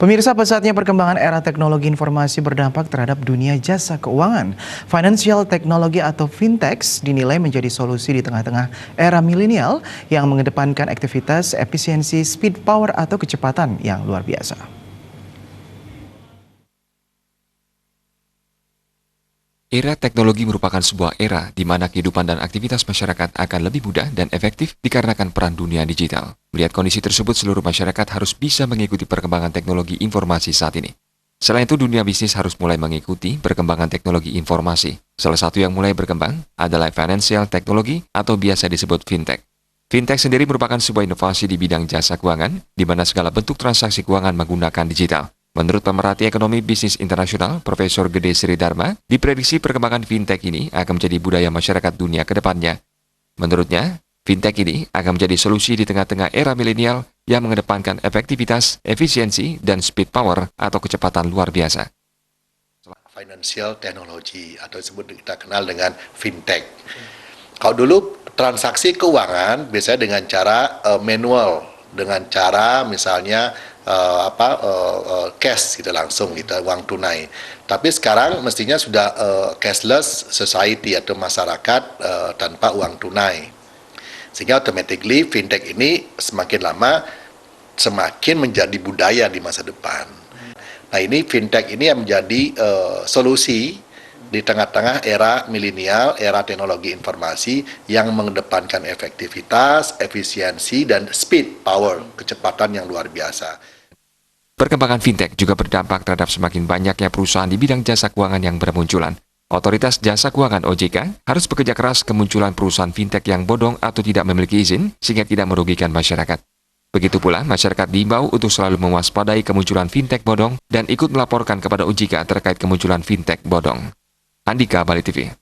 Pemirsa, pesatnya perkembangan era teknologi informasi berdampak terhadap dunia jasa keuangan. Financial Technology atau Fintech dinilai menjadi solusi di tengah-tengah era milenial yang mengedepankan aktivitas, efisiensi, speed, power, atau kecepatan yang luar biasa. Era teknologi merupakan sebuah era di mana kehidupan dan aktivitas masyarakat akan lebih mudah dan efektif dikarenakan peran dunia digital. Melihat kondisi tersebut, seluruh masyarakat harus bisa mengikuti perkembangan teknologi informasi saat ini. Selain itu, dunia bisnis harus mulai mengikuti perkembangan teknologi informasi. Salah satu yang mulai berkembang adalah financial technology atau biasa disebut fintech. Fintech sendiri merupakan sebuah inovasi di bidang jasa keuangan, di mana segala bentuk transaksi keuangan menggunakan digital. Menurut pemerhati ekonomi bisnis internasional, Profesor Gede Sri Dharma, diprediksi perkembangan fintech ini akan menjadi budaya masyarakat dunia ke depannya. Menurutnya, fintech ini akan menjadi solusi di tengah-tengah era milenial yang mengedepankan efektivitas, efisiensi, dan speed power atau kecepatan luar biasa. Financial technology atau disebut kita kenal dengan fintech. Kalau dulu transaksi keuangan biasanya dengan cara manual, dengan cara misalnya cash gitu langsung gitu, uang tunai. Tapi sekarang mestinya sudah cashless society atau masyarakat tanpa uang tunai. Sehingga automatically fintech ini semakin lama semakin menjadi budaya di masa depan. Nah, ini fintech ini yang menjadi solusi di tengah-tengah era milenial, era teknologi informasi yang mengedepankan efektivitas, efisiensi, dan speed, power, kecepatan yang luar biasa. Perkembangan fintech juga berdampak terhadap semakin banyaknya perusahaan di bidang jasa keuangan yang bermunculan. Otoritas Jasa Keuangan OJK harus bekerja keras kemunculan perusahaan fintech yang bodong atau tidak memiliki izin sehingga tidak merugikan masyarakat. Begitu pula, masyarakat diimbau untuk selalu mewaspadai kemunculan fintech bodong dan ikut melaporkan kepada OJK terkait kemunculan fintech bodong. Andika, Bali TV.